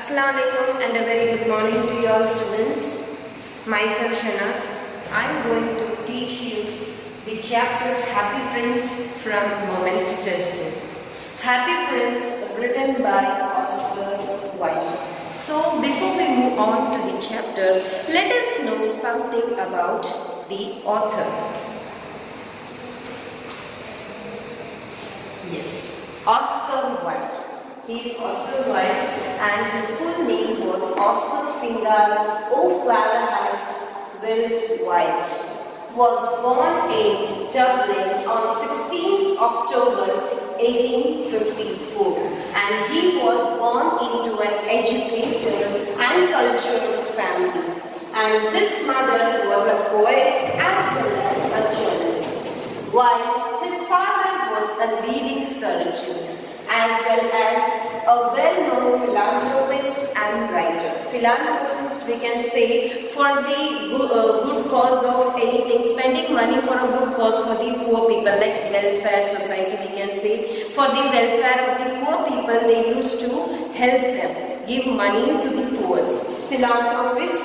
Assalamu alaikum and a very good morning to you all students. Myself Shanaz. I am going to teach you the chapter Happy Prince from Moments Textbook. Happy Prince written by Oscar Wilde. So before we move on to the chapter, let us know something about the author. Yes, Oscar Wilde. He is Oscar Wilde and his full name was Oscar Ch.5'The Wilde. Was born in Dublin on 16 October 1854 and he was born into an educated and cultured family. And his mother was a poet as well as a journalist, while his father was a leading surgeon, as well as a well-known philanthropist and writer. Philanthropist, we can say, for the good cause of anything, spending money for a good cause for the poor people, like welfare society, we can say. For the welfare of the poor people, they used to help them, give money to the poor. Philanthropist,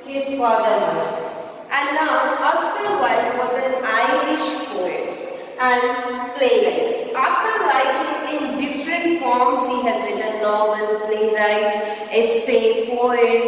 his father was. And now, Oscar Wilde was an Irish poet and playwright. After writing in different forms, he has written novel, playwright, essay, poem,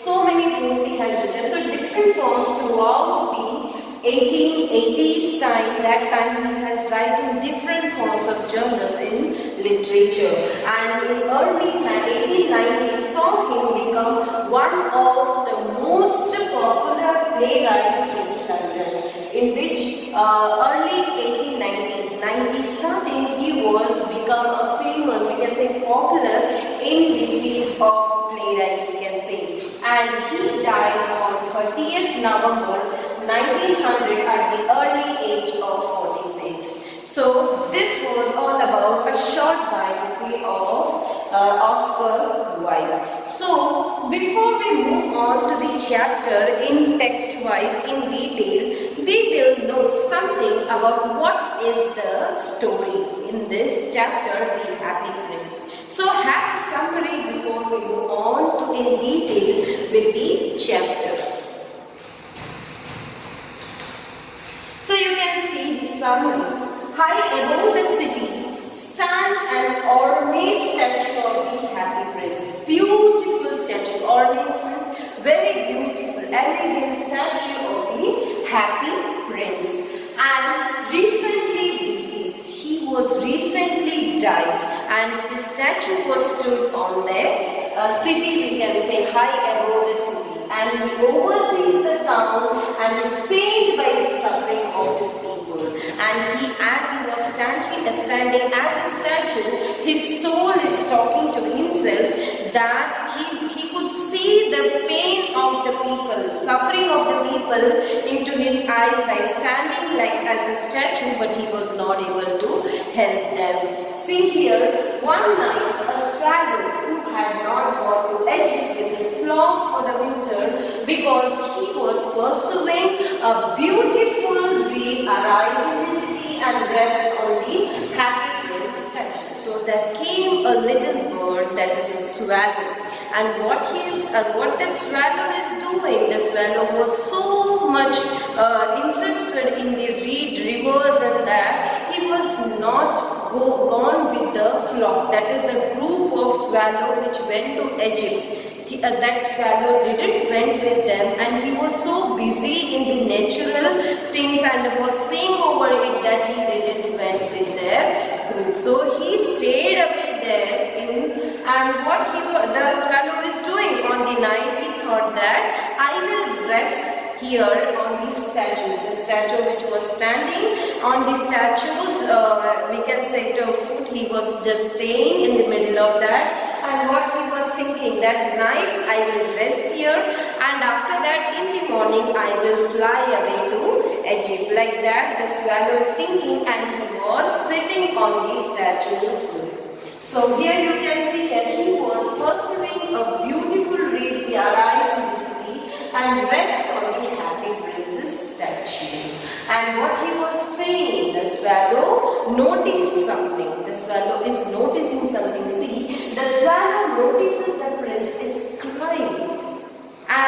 so many things he has written. So different forms throughout the 1880s time, that time he has written different forms of journals in literature. And in early 1890s saw him become one of the most popular playwrights in London, in which early 1890s, 90s starting, he was become a famous, we can say popular in the field of playwright, we can say. And he died on 30th November 1900 at the early age of 46. So this was all about a short biography of Oscar Wilde. So before we move on to the chapter in text-wise in detail, we will know something about what is the story in this chapter, The Happy Prince. So have a summary before we move on to in detail with the chapter. So you can see the summary. High above the city stands an ornate statue of the Happy Prince. Beautiful statue, ornate means very beautiful, elegant statue of the Happy Prince. And recently deceased, he was recently died, and the statue was stood on the city, we can say high above the city, and he oversees the town and is pained by the suffering of his people. And he, as he was standing as a statue, his soul is talking to himself that he could see the pain of the people, suffering of the people into his eyes by standing like as a statue, but he was not able to help them. See here, one night a swallow who had not gone to Egypt with his flock for the winter because he was pursuing a beautiful dream arise in the city and rest on the Happy Prince statue. So there came a little bird, that is a swallow. And what that swallow is doing, the swallow was so much interested in the rivers and that he was not gone with the flock, that is the group of swallow which went to Egypt. That swallow didn't went with them, and he was so busy in the natural things and was seeing over it that he didn't went with their group. So he stayed away there and what the swallow is doing on the night, he thought that I will rest here on this statue, the statue which was standing on the statue's, we can say the foot, he was just staying in the middle of that, and what he was thinking, that night I will rest here and after that in the morning I will fly away to Egypt. Like that the swallow is thinking, and he was sitting on the statue's foot. So here you can see that he was pursuing a beautiful reed, the arise in the city, and rest on the Happy Prince's statue. And what he was saying, the swallow noticed something. The swallow is noticing something. See, the swallow notices the prince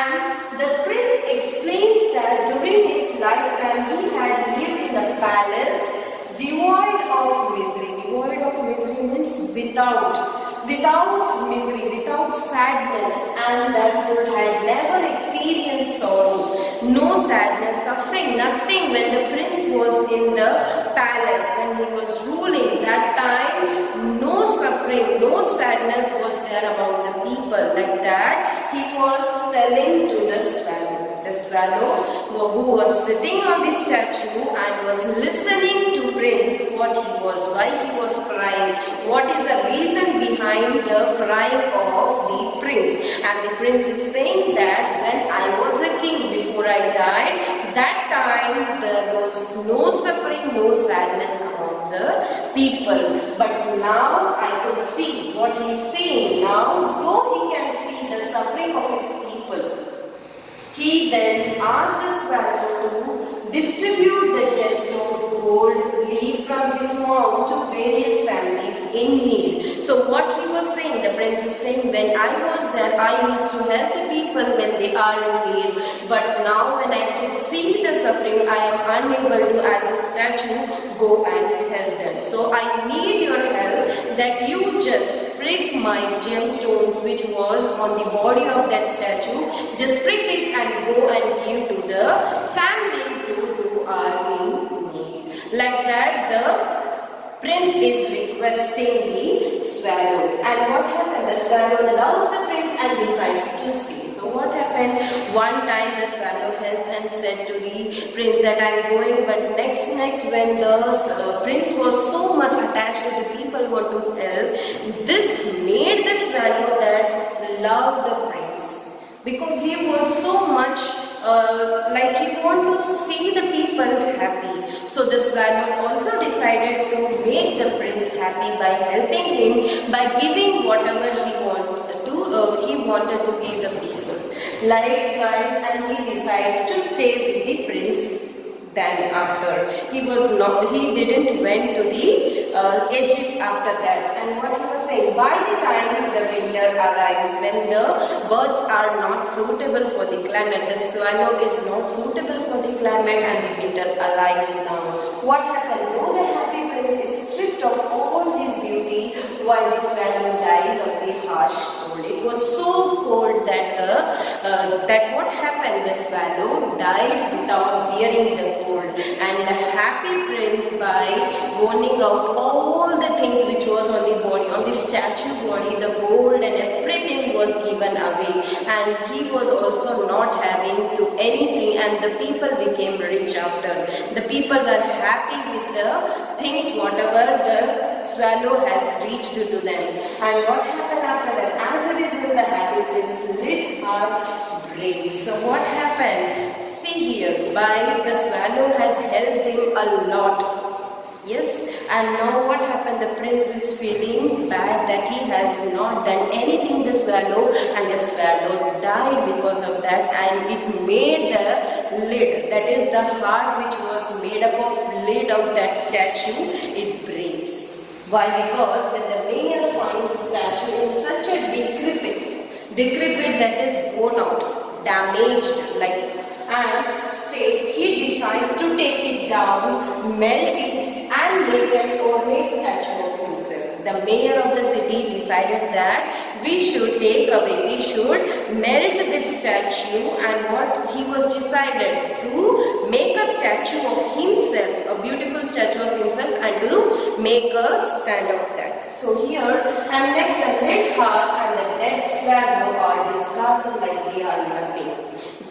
And the prince explains that during his lifetime he had lived in a palace devoid of misery. Devoid of misery means without misery, without sadness, and therefore had never experienced sorrow. No sadness, suffering, nothing. When the prince was in the palace, when he was ruling, that time no suffering, no sadness was there among the people. Like that, he was telling to the swallow. The swallow who was sitting on the statue and was listening to prince what he was, why he was crying, what is the reason behind the crying of the prince. And the prince is saying that when I was a king before I died, that time there was no suffering, no sadness among the people. But now I could see what he is saying. Now, though he can see the suffering of his people, he then asked the swallow to distribute the gemstones, gold, leaf from his mouth to various families in need. So what he was saying, the prince is saying, when I was there, I used to help the people when they are in need. But now when I could see the suffering, I am unable to, as a statue, go and help them. So I need your help that you just prick my gemstones which was on the body of that statue, just prick it and go and give to the families, those who are in need. Like that, the prince is requesting the swallow. And what happened? The swallow allows the prince and decides to stay. So what happened? One time the swallow helped and said to the prince that I am going, but next when the prince was so much attached to the people who want to help, this made the swallow that love the prince, because he was so much like he wanted to see the people happy. So the swallow also decided to make the prince happy by helping him, by giving whatever he wanted to give the people. Like guys, and he decides to stay with the prince. Then after he didn't went to the Egypt after that. And what he was saying, by the time the winter arrives, when the birds are not suitable for the climate, the swallow is not suitable for the climate, and the winter arrives now. What happened? Though the happy prince is stripped of all his beauty, while the swallow dies of the harsh cold. It was so cold that what happened? The swallow died without bearing the cold, and the happy prince, by burning out all the things which was on the body, on the statue body, the gold and everything was given away, and he was also not having to anything, and the people became rich after. The people were happy with the things whatever the swallow has reached to them. And what happened after that? As a result, the happy prince lit her brain. So what happened? See here, by the swallow has helped him a lot. Yes, and now what happened? The prince is feeling bad that he has not done anything to swallow, and the swallow died because of that, and it made the lid, that is the heart which was made up of lid of that statue, it breaks. Why? Because when the mayor finds the statue in such a decrepit that is worn out, damaged, and he decides to take it down, melt it, and make an ornate statue of himself. The mayor of the city decided that we should melt this statue, and what he was decided to make a statue of himself, a beautiful statue of himself, and to make a stand of that. So here, and next the dead heart and the dead swallow are discarded like they are nothing.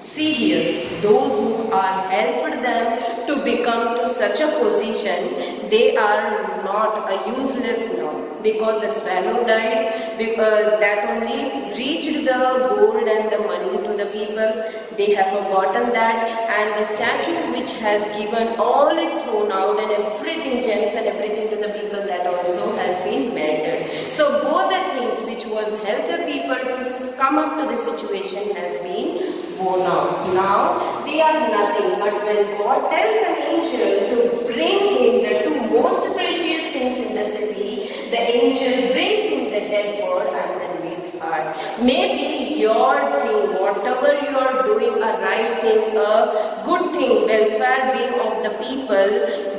See here, those who are helped them to become to such a position, they are not a useless now, because the swallow died, because that only reached the gold and the money to the people. They have forgotten that, and the statue which has given all its thrown out and everything, gems and everything to the people, that also has been melted. So both the things which was help the people to come up to the situation has been worn out. Now they are nothing, but when God tells an angel to bring him the two most precious things in the city, the angel brings him the dead bird and the dead heart. Maybe your thing, whatever you are doing, a right thing, a good thing, welfare being of the people,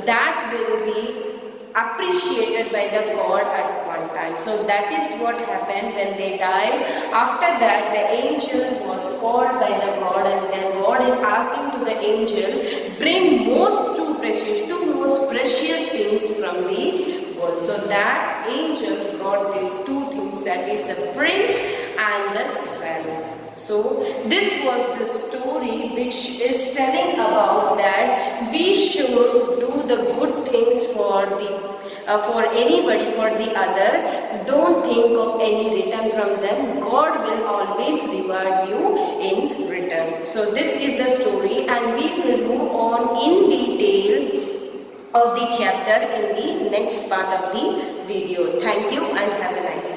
that will be appreciated by the God at one time. So that is what happened when they died. After that, the angel was called by the God, and then God is asking to the angel, bring two most precious things from the world. So that angel brought these two things, that is the prince and the sparrow. So this was the story which is telling about that we should do the good things for anybody, for the other. Don't think of any return from them. God will always reward you in return. So this is the story, and we will move on in detail of the chapter in the next part of the video. Thank you and have a nice day.